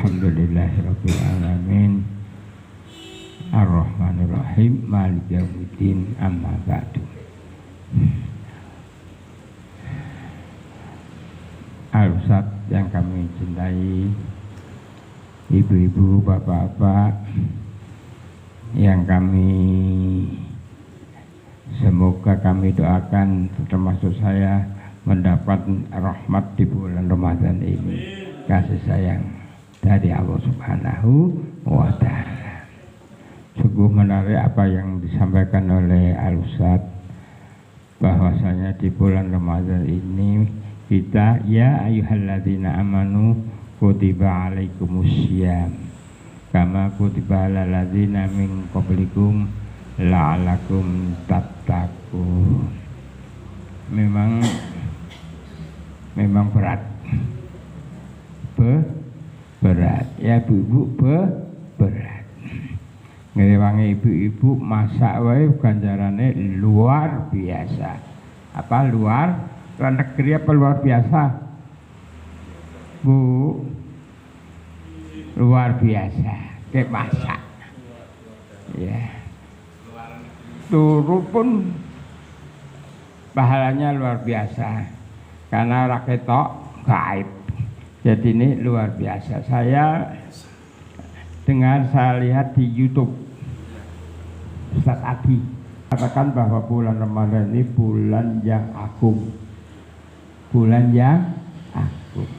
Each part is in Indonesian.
Alhamdulillahirabbil alamin. Ar-Rahmanir-Rahim. Maliki yaumiddin. Amma ba'du. Al-Ustaz yang kami cintai, ibu-ibu, bapak-bapak yang kami semoga kami doakan termasuk saya mendapat rahmat di bulan Ramadan ini, kasih sayang dari Allah Subhanahu wa Ta'ala. Sungguh menarik apa yang disampaikan oleh Al-Ustaz, bahwasanya di bulan Ramadan ini kita ya ayyuhalladzina amanu kutiba alaikumussyam kama kutiba alal ladzina min qablikum la'alakum tattaqun. Memang berat ya ibu-ibu, berat. Ngerewangi ibu-ibu masak wae ganjarane luar biasa. Apa luar negeri apa luar biasa? Bu, luar biasa kayak masak ya, turu pun pahalanya luar biasa karena raketok gaib. Jadi ini luar biasa. Saya lihat di YouTube Ustaz Adi katakan bahwa bulan Ramadan ini bulan yang agung, bulan yang agung.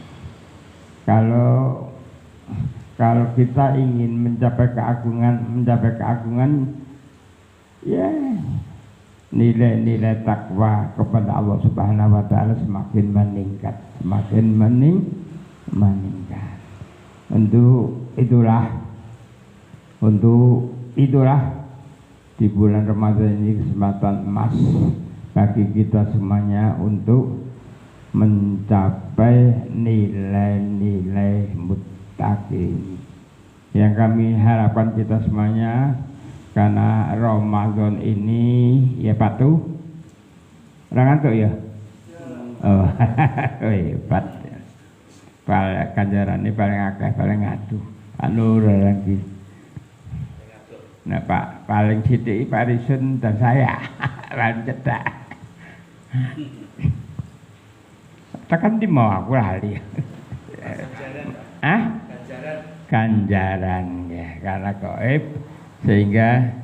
Kalau kita ingin mencapai keagungan ya nilai-nilai takwa kepada Allah Subhanahu wa Ta'ala semakin meningkat. Untuk itulah di bulan Ramadan ini kesempatan emas bagi kita semuanya untuk mencapai nilai-nilai muttaqin yang kami harapkan kita semuanya, karena Ramadan ini ya patuh orang ngantuk ya. Oh, hebat. Ganjaran ini paling akeh, paling ngadu anu lagi. Nah Pak paling sithik Pak Risun dan saya paling cedak. Tekan di mau aku lali. Ganjaran ya, karena gaib sehingga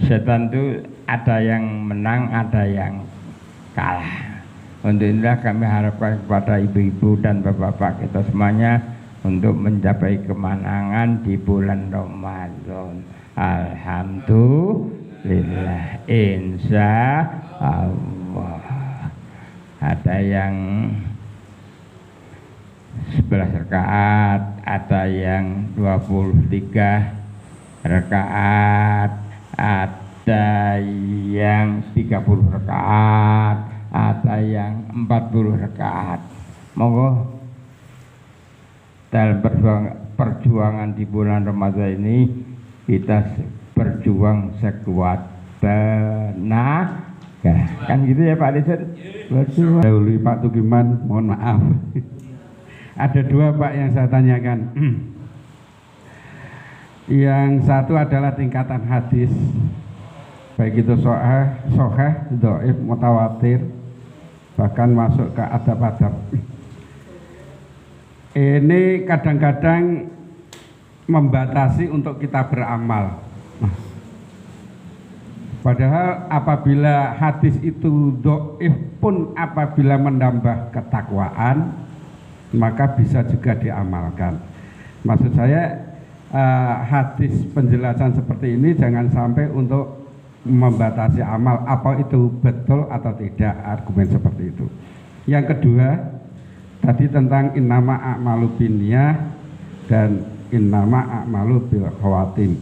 setan itu ada yang menang, ada yang kalah. Untuk inilah kami harapkan kepada ibu-ibu dan bapak-bapak kita semuanya untuk mencapai kemenangan di bulan Ramadan. Alhamdulillah, insya Allah. Ada yang 11 rakaat, ada yang 23 rakaat, ada yang 30 rakaat, ada yang 40 rakaat. Monggo dalam perjuangan di bulan Ramadan ini kita berjuang sekuat tenaga. Kan gitu ya Pak Lisan? Berjuang. Dahulu Pak Tugiman, mohon maaf. Ada dua Pak yang saya tanyakan. Yang satu adalah tingkatan hadis, baik itu sahih, dhaif, mutawatir, bahkan masuk ke adab-adab. Ini kadang-kadang membatasi untuk kita beramal. Padahal apabila hadis itu dhaif pun apabila menambah ketakwaan, maka bisa juga diamalkan. Maksud saya hadis penjelasan seperti ini jangan sampai untuk membatasi amal, apa itu betul atau tidak argumen seperti itu. Yang kedua tadi tentang innama a'malu binniyah dan innama a'malu bil khawatim.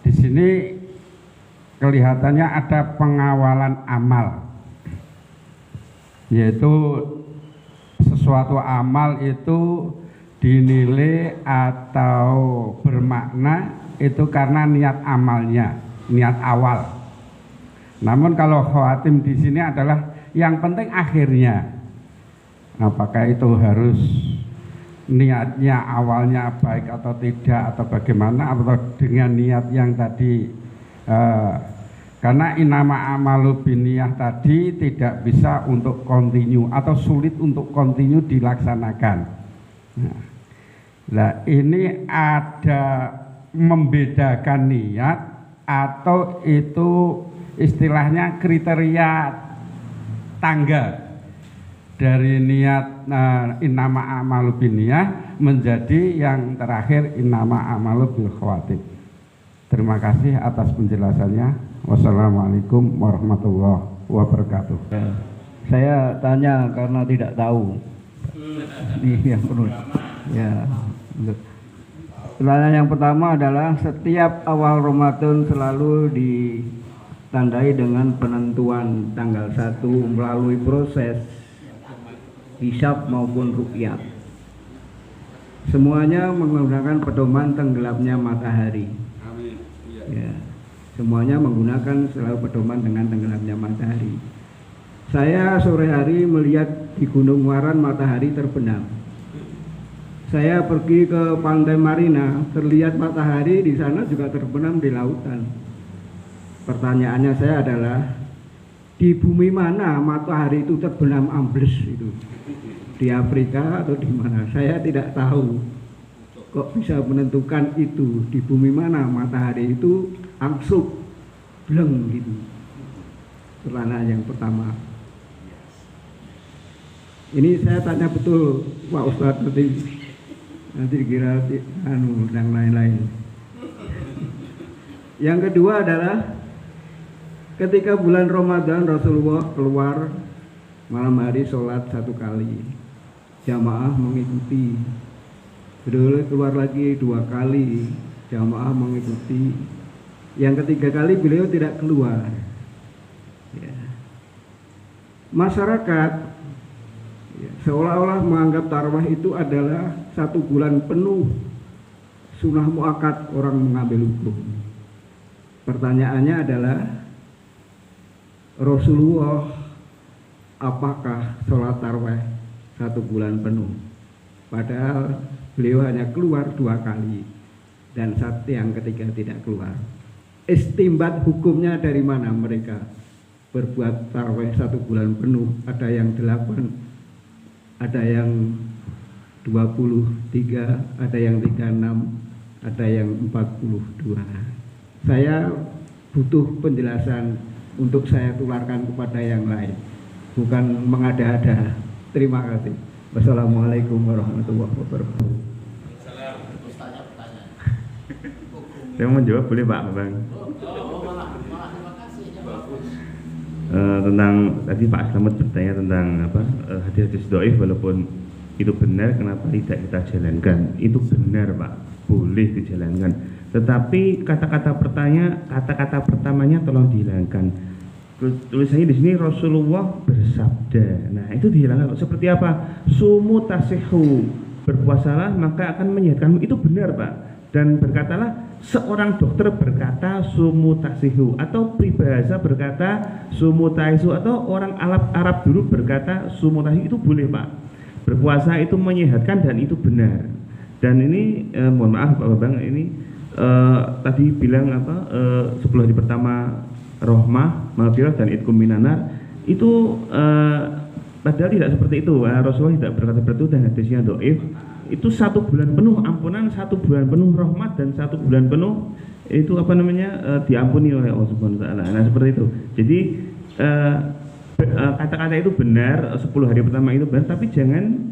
Di sini kelihatannya ada pengawalan amal, yaitu sesuatu amal itu dinilai atau bermakna itu karena niat amalnya, niat awal. Namun kalau khawatim di sini adalah yang penting akhirnya. apakah itu harus niatnya awalnya baik atau tidak atau bagaimana, atau dengan niat yang tadi karena inama amalu biniyah tadi tidak bisa untuk continue atau sulit untuk continue dilaksanakan. Nah, ini ada membedakan niat atau itu istilahnya kriteria tangga dari niat innama amalu biniyah menjadi yang terakhir innama amalu bil khawatim. Terima kasih atas penjelasannya. Wassalamualaikum warahmatullahi wabarakatuh. Saya tanya karena tidak tahu. Ini yang perlu. Ya. Pertanyaan yang pertama adalah setiap awal Ramadan selalu ditandai dengan penentuan tanggal 1 melalui proses hisab maupun ruqyah. Semuanya menggunakan pedoman tenggelamnya matahari. Ya. Semuanya menggunakan selalu pedoman dengan tenggelamnya matahari. Saya sore hari melihat di Gunung Waran matahari terbenam. Saya pergi ke Pantai Marina, terlihat matahari di sana juga terbenam di lautan. Pertanyaannya saya adalah, di bumi mana matahari itu terbenam ambles itu? Di Afrika atau di mana? Saya tidak tahu. Kok bisa menentukan itu di bumi mana matahari itu angsuk bleng gitu. Pertanyaan yang pertama. Ini saya tanya betul Pak Ustadz, nanti dikira yang lain-lain. Yang kedua adalah ketika bulan Ramadan Rasulullah keluar malam hari sholat 1 kali, jamaah mengikuti. Beliau keluar lagi 2 kali, jamaah mengikuti. Yang ketiga kali beliau tidak keluar. Ya. Masyarakat seolah-olah menganggap tarawih itu adalah 1 bulan penuh sunnah muakkad orang mengambil hukum. Pertanyaannya adalah, Rasulullah apakah sholat tarawih 1 bulan penuh? Padahal beliau hanya keluar 2 kali dan yang ketiga tidak keluar. Istimbat hukumnya dari mana mereka berbuat tarawih 1 bulan penuh? Ada yang 8, ada yang 23, ada yang 36, ada yang 42. Saya butuh penjelasan untuk saya tularkan kepada yang lain, bukan mengada-ada. Terima kasih. Wassalamualaikum warahmatullahi wabarakatuh. Saya mau jawab boleh Pak Bang? Tentang tadi Pak Slamet bertanya tentang hadis-hadis dhaif, walaupun itu benar kenapa tidak kita jalankan? Itu benar Pak, boleh dijalankan. Tetapi kata-kata pertamanya tolong dihilangkan. Tulisannya di sini Rasulullah bersabda. Nah, itu dihilangkan. Seperti apa? Sumu tasihu, berpuasalah maka akan menyehatkanmu. Itu benar Pak. Dan berkatalah, seorang dokter berkata sumu tasihu, atau peribahasa berkata sumu taisu, atau orang Arab dulu berkata sumu tasihu. Itu boleh Pak. Berpuasa itu menyehatkan dan itu benar. Dan ini mohon maaf Pak Bambang, ini tadi bilang 10 hari pertama rahmah, maghfirah dan itqum minanar, itu padahal tidak seperti itu. Rasulullah tidak berkata seperti itu dan hadisnya dhaif. Itu 1 bulan penuh ampunan, 1 bulan penuh rahmat, dan 1 bulan penuh itu diampuni oleh Allah Subhanahu wa taala. Nah, seperti itu. Jadi kata-kata itu benar, 10 hari pertama itu benar, tapi jangan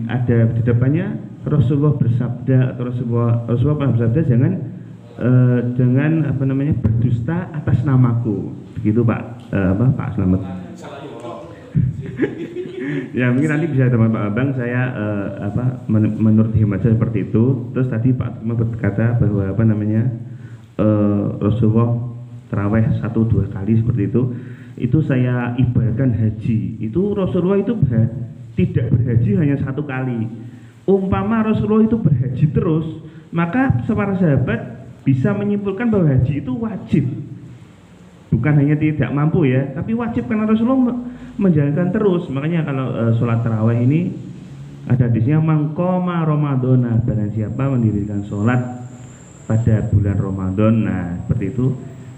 ada di depannya Rasulullah bersabda atau Rasulullah pernah bersabda, jangan berdusta atas namaku. Begitu Pak Pak Slamet. Ya mungkin nanti bisa teman Pak Abang, saya menurut hemat saya seperti itu. Terus tadi Pak Akmal berkata bahwa Rasulullah tarawih 1-2 kali seperti itu saya ibaratkan haji. Itu Rasulullah itu tidak berhaji hanya 1 kali. Umpama Rasulullah itu berhaji terus, maka para sahabat bisa menyimpulkan bahwa haji itu wajib. bukan hanya tidak mampu ya, tapi wajib karena Rasulullah menjalankan terus. Makanya kalau sholat tarawih ini ada hadisnya, mangkoma Ramadhana, barang siapa mendirikan sholat pada bulan Ramadan, nah seperti itu,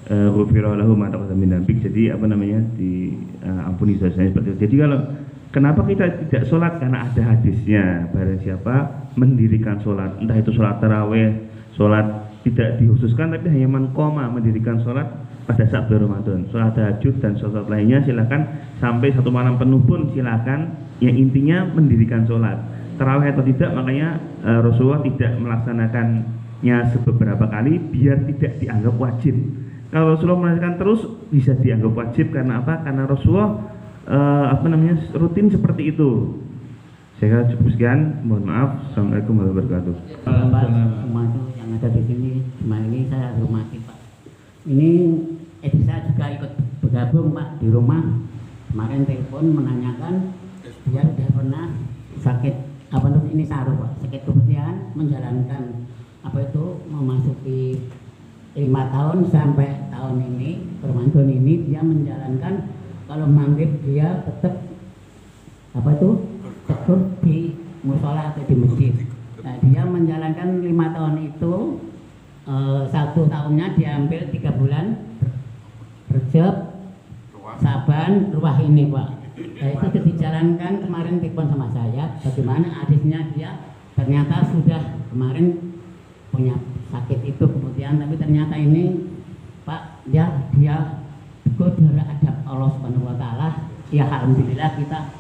ghufira lahu ma taqaddama min dzambik, jadi apa namanya, diampuni dosanya seperti itu. Jadi kalau kenapa kita tidak sholat, karena ada hadisnya, barang siapa mendirikan sholat, entah itu sholat tarawih, sholat tidak dikhususkan tapi hanya mangkoma, mendirikan sholat pada saat bulan Ramadan, sholat tahajud dan sholat lainnya silakan sampai 1 malam penuh pun silakan, yang intinya mendirikan sholat tarawih atau tidak. Makanya Rasulullah tidak melaksanakannya beberapa kali biar tidak dianggap wajib. Kalau Rasulullah melaksanakan terus bisa dianggap wajib, karena apa? Karena Rasulullah rutin seperti itu. Saya cukup sekian, mohon maaf. Assalamualaikum warahmatullahi wabarakatuh. Pak, semua itu yang ada di sini, semua ini saya hormati Pak. Ini saya juga ikut bergabung Pak di rumah. Kemarin telepon menanyakan dia sudah pernah sakit ini saraf Pak, sakit kemudian menjalankan memasuki 5 tahun sampai tahun ini, Ramadan ini dia menjalankan kalau maghrib dia tetap tegur di musola atau di masjid. Nah, dia menjalankan 5 tahun itu, 1 tahunnya diambil 3 bulan Rejab, Saban, Ruwah ini Pak. Nah, itu dijalankan kemarin telepon sama saya, bagaimana hadisnya dia ternyata sudah kemarin punya sakit itu, kemudian tapi ternyata ini Pak dia tegur terhadap Allah Subhanahu wa taala. Ya alhamdulillah kita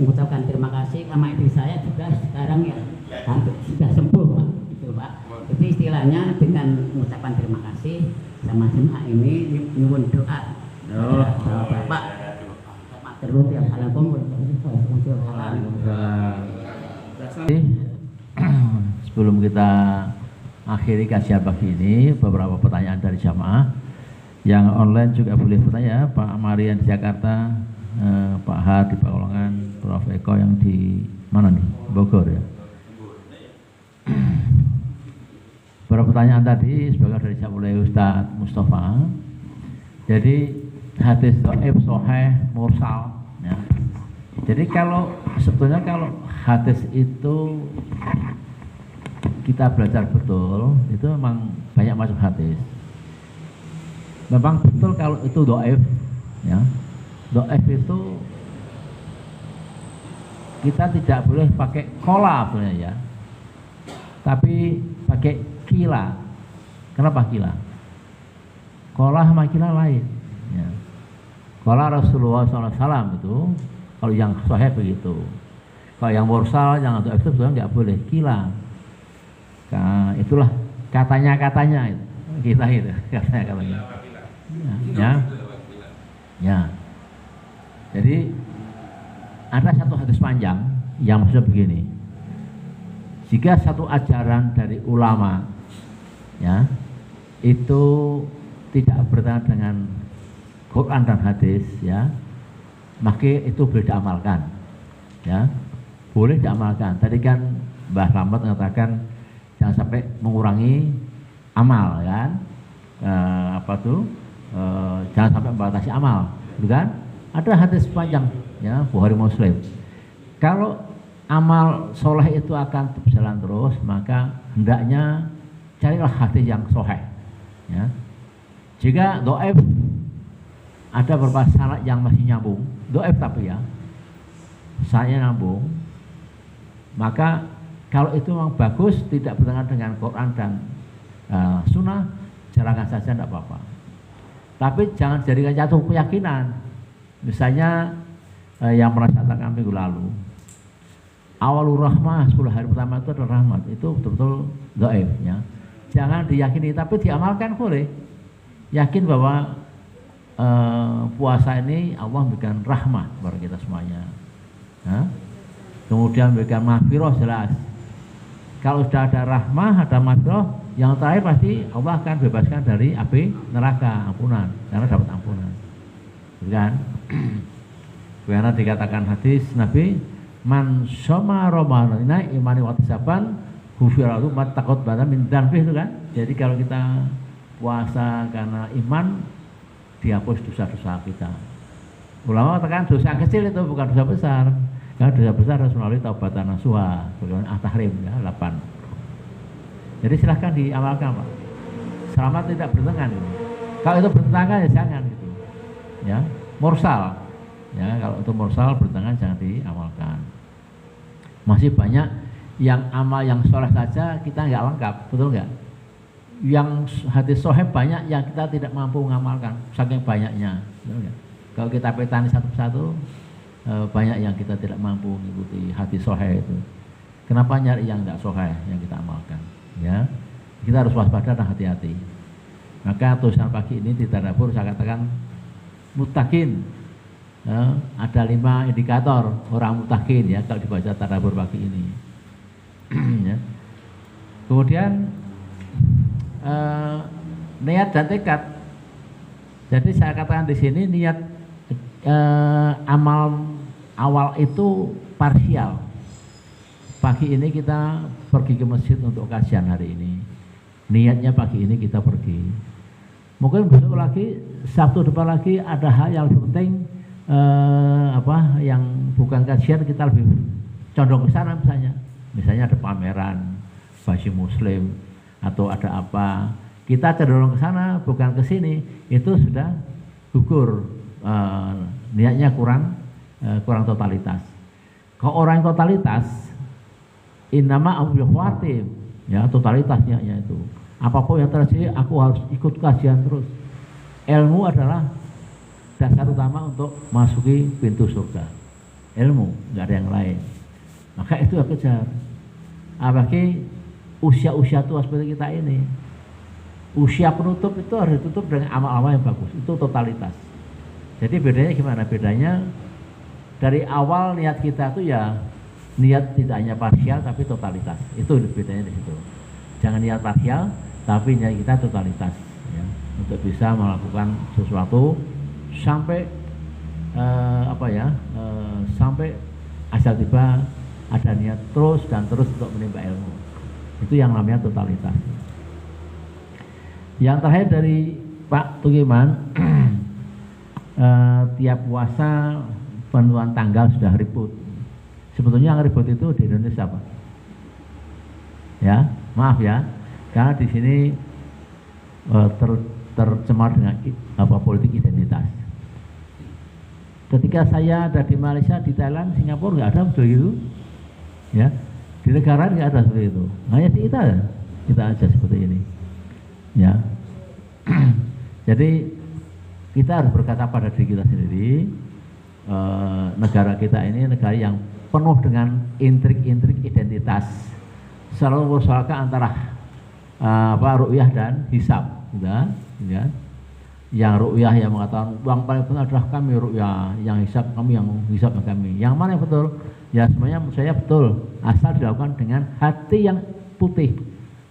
mengucapkan terima kasih, sama istri saya juga sekarang ya hampir sudah sembuh Pak, itu Pak. Jadi istilahnya dengan mengucapkan terima kasih sama jemaah ini nyuwun doa. Bapak terus yang sebelum kita akhiri kajian pagi ini, beberapa pertanyaan dari jamaah yang online juga boleh bertanya. Pak Marian di Jakarta, Pak Har di Pekalongan, Prof Eko yang di mana nih, Bogor ya. Beberapa pertanyaan tadi sebagai dari oleh Ustadz Mustafa. Jadi hadis dhaif, sahih, mursal ya. Jadi sebetulnya kalau hadis itu kita belajar betul, itu memang banyak macam hadis. Memang betul kalau itu dhaif ya. Dhaif itu kita tidak boleh pakai kola sebenarnya ya. Tapi pakai kila. Kenapa kila? Kola sama kila lain ya. Kola Rasulullah SAW itu kalau yang sahih begitu. Kalau yang mursal, yang dhaif itu sebenarnya nggak boleh kila. Nah, itulah katanya kita itu katanya. Ya. Jadi ada satu hadis panjang yang maksudnya begini. Jika satu ajaran dari ulama ya itu tidak bertentangan dengan Quran dan hadis ya, maka itu boleh diamalkan ya, boleh diamalkan. Tadi kan Mbah Slamet mengatakan jangan sampai mengurangi amal kan, jangan sampai membatasi amal, kan? Ada hadis panjang ya, Bukhari Muslim. Kalau amal soleh itu akan berjalan terus, maka hendaknya carilah hadis yang soleh ya. Jika dhaif, ada beberapa syarat yang masih nyambung, dhaif tapi ya syaratnya nyambung, maka kalau itu memang bagus, tidak bertentangan dengan Quran dan sunnah, jalankan saja, tidak apa-apa. Tapi jangan jadikan jatuh keyakinan. Misalnya yang pernah saya katakan minggu lalu, awalur rahmah, 10 hari pertama itu adalah rahmat, itu betul-betul dhaif ya. Jangan diyakini, tapi diamalkan boleh. Yakin bahwa puasa ini Allah memberikan rahmah kepada kita semuanya. Kemudian memberikan maghfirah, jelas. Kalau sudah ada rahmah, ada maghfirah, yang terakhir pasti Allah akan bebaskan dari api neraka, ampunan, karena dapat ampunan. Bukan? Karena dikatakan hadis Nabi, man shoma Ramadana imani wa ihtisaban ghufiratu ma taqaddama min dzambi, itu kan. Jadi kalau kita puasa karena iman dihapus dosa-dosa kita. Ulama mengatakan dosa kecil itu bukan dosa besar, karena dosa besar harus melalui taubatan nasuha, bagaimana at-tahrim ya 8. Jadi silahkan diamalkan Pak, selama tidak bertentangan. Kalau itu bertentangan ya jangan gitu, ya mursal, ya kalau itu mursal bertentangan jangan diamalkan. Masih banyak yang amal yang soleh saja kita nggak lengkap, betul nggak? Yang hadis sohih banyak yang kita tidak mampu mengamalkan, saking banyaknya, betul nggak? Kalau kita petani satu-satu, banyak yang kita tidak mampu mengikuti hadis sohih itu. Kenapa nyari yang tidak sohih yang kita amalkan? Ya, kita harus waspada dan hati-hati. Maka tulisan pagi ini di Tadabbur saya katakan muttaqin. Ada 5 indikator orang muttaqin ya kalau dibaca Tadabbur pagi ini. Ya. Kemudian niat dan tekad. Jadi saya katakan di sini niat amal awal itu parsial. Pagi ini kita pergi ke masjid untuk kajian hari ini. Niatnya pagi ini kita pergi. Mungkin besok lagi, Sabtu depan lagi ada hal yang lebih penting, yang bukan kajian kita lebih condong ke sana misalnya. Misalnya ada pameran baju muslim atau ada apa. Kita cenderung ke sana bukan ke sini, itu sudah gugur. Niatnya kurang totalitas. Kalau orang yang totalitas, innama ambil khawatir, ya totalitas niatnya itu. Apapun yang terjadi, aku harus ikut kajian terus. Ilmu adalah dasar utama untuk masuki pintu surga. Ilmu, nggak ada yang lain. Maka itu yang kejar. Apalagi usia-usia tua seperti kita ini, usia penutup itu harus ditutup dengan amal-amal yang bagus. Itu totalitas. Jadi bedanya gimana? Bedanya dari awal niat kita tuh ya niat tidak hanya parsial tapi totalitas. Itu bedanya di situ. Jangan niat parsial tapi niat kita totalitas ya, untuk bisa melakukan sesuatu sampai sampai asal tiba ada niat terus dan terus untuk menimba ilmu. Itu yang namanya totalitas. Yang terakhir dari Pak Tugiman, tiap puasa penentuan tanggal sudah ribut. Sebetulnya yang ribut itu di Indonesia Pak. Ya, maaf ya, karena di sini tercemar dengan politik identitas. Ketika saya ada di Malaysia, di Thailand, Singapura nggak ada seperti itu, ya. Di negara nggak ada seperti itu. Hanya di kita aja seperti ini, ya. Jadi kita harus berkata pada diri kita sendiri, negara kita ini negara yang penuh dengan intrik-intrik identitas, selalu bersoalkan antara ru'yah dan hisab, ya. Yang ru'yah yang mengatakan yang paling benar adalah kami ru'yah, yang hisab kami, yang hisab kami. Yang mana yang betul? Ya semuanya saya betul, asal dilakukan dengan hati yang putih,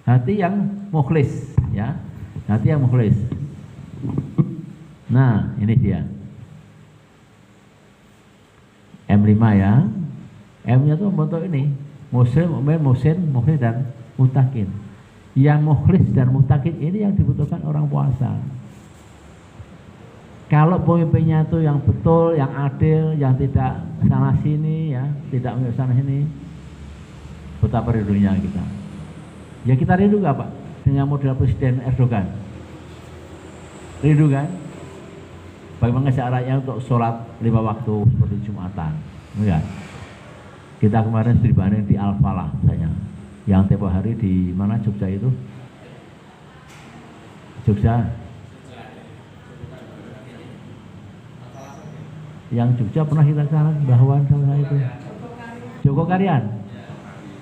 hati yang mukhlis, ya, hati yang mukhlis. Nah, ini dia. M5 ya. M-nya itu membentuk ini. Muslim, mu'min, muhsin, mukhlis dan muttaqin. Yang mukhlis dan muttaqin ini yang dibutuhkan orang puasa. Kalau pemimpinnya itu yang betul, yang adil, yang tidak sana sini ya, tidak sana sini, betapa rindunya kita. Ya kita rindu gak Pak dengan model Presiden Erdogan? Rindu kan? Bagaimana caranya untuk sholat 5 waktu seperti Jumatan? Enggak. Kita kemarin studi banding di Al-Falah misalnya, yang tempoh hari di mana Jogja itu? Jogja. Yang Jogja pernah kita sana bahwa sama itu. Joko Karyan.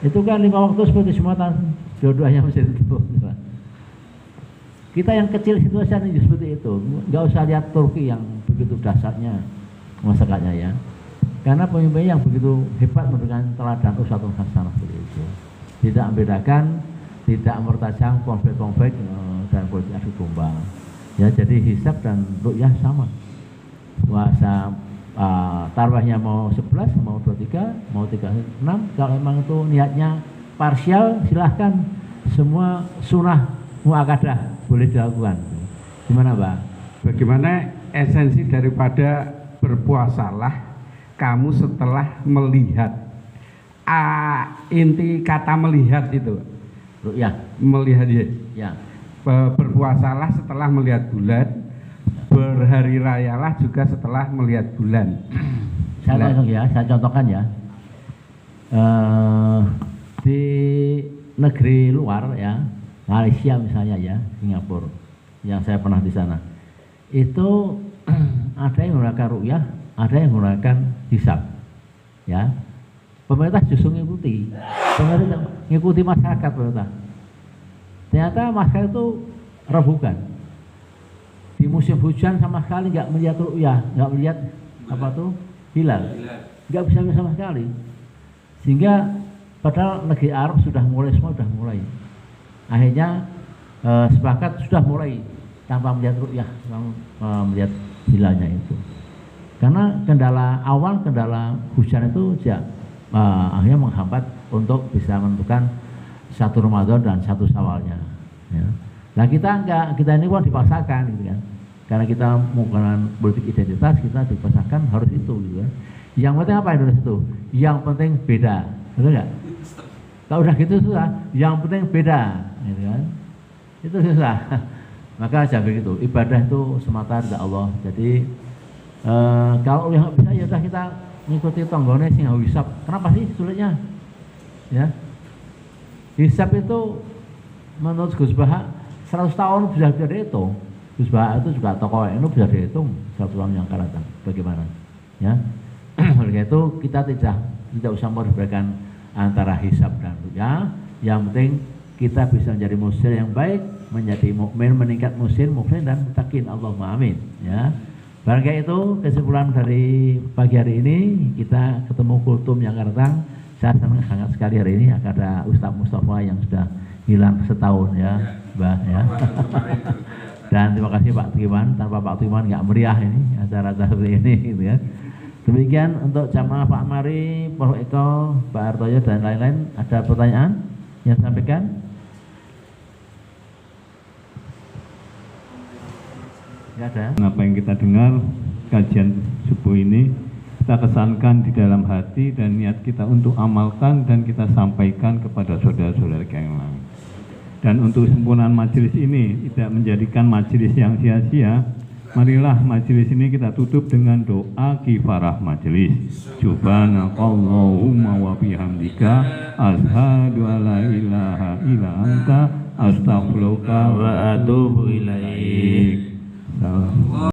Itu kan 5 waktu seperti Jumatan, dua-duanya masjid itu. Kita yang kecil situasinya seperti itu, nggak usah lihat Turki yang begitu dasarnya masyarakatnya ya. Karena pemimpin yang begitu hebat memberikan teladan usatun hasanah seperti itu. Tidak membedakan, tidak mertajam konflik-konflik dan politik adu domba. Ya jadi hisab dan ru'yah sama. Puasa tarawihnya mau 11, mau 23, mau 36. Kalau memang itu niatnya parsial, silahkan. Semua sunnah muakkadah boleh dilakukan. Gimana Pak? Bagaimana esensi daripada berpuasalah kamu setelah melihat. Inti kata melihat itu ru'yah. Melihat ya. Ya. Berpuasalah setelah melihat bulan, berhari rayalah juga setelah melihat bulan. Saya contohkan ya. Di negeri luar ya, Malaysia misalnya ya, Singapura, yang saya pernah di sana, itu ada yang menggunakan ru'yah, ada yang menggunakan hisab, ya. Pemerintah justru mengikuti masyarakat pemerintah. Ternyata masyarakat itu rebukan. Di musim hujan sama sekali nggak melihat ru'yah, nggak melihat apa tuh hilal, nggak bisa sama sekali. Sehingga padahal negeri Arab sudah mulai, semua sudah mulai. Akhirnya sepakat sudah mulai tanpa melihat ru'yah, melihat hilalnya itu. Karena kendala hujan itu akhirnya menghambat untuk bisa menentukan satu Ramadan dan satu Syawalnya. Ya. Nah kita enggak, kita ini kan dipaksakan gitu kan. Karena kita menggunakan politik identitas, kita dipaksakan harus itu gitu kan. Yang penting apa Indonesia itu? Yang penting beda, betul enggak? Kalau udah gitu susah, yang penting beda, gitu kan? Itu susah. Maka jangan begitu. Ibadah itu semata dari Allah. Jadi kalau yang bisa ya udah kita mengikuti tonggone sing hisab. Kenapa sih sulitnya? Ya. Hisab itu menurut Gus Baha 100 tahun bisa dihitung. Gus Baha itu juga tokoh itu bisa dihitung 100 tahun yang akan datang. Bagaimana? Ya. Oleh itu kita tidak usah membedakan antara hisab dan ru'yah. Yang penting kita bisa menjadi muslim yang baik, menjadi mukmin, meningkat muslim, mukmin dan muttaqin. Allahumma amin. Ya. Barangkali itu kesimpulan dari pagi hari ini. Kita ketemu kultum yang akan datang. Saya senang sangat sekali hari ini ada Ustaz Mustafa yang sudah hilang setahun ya, Mbah ya. Dan terima kasih Pak Timan. Tanpa Pak Timan nggak meriah ini acara-acara seperti ini gitu ya. Demikian untuk jamaah Pak Mari, Prof Eko, Pak Artoyo dan lain-lain. Ada pertanyaan yang sampaikan? Ya, ada. Apa yang kita dengar kajian subuh ini kita kesankan di dalam hati dan niat kita untuk amalkan dan kita sampaikan kepada saudara-saudara yang lain. Dan untuk kesempurnaan majelis ini tidak menjadikan majelis yang sia-sia, marilah majelis ini kita tutup dengan doa kifarah majelis. Subhanakallahumma wa bihamdika asyhadu alla ilaha illa anta astaghfiruka wa atubu ilaik. Salam.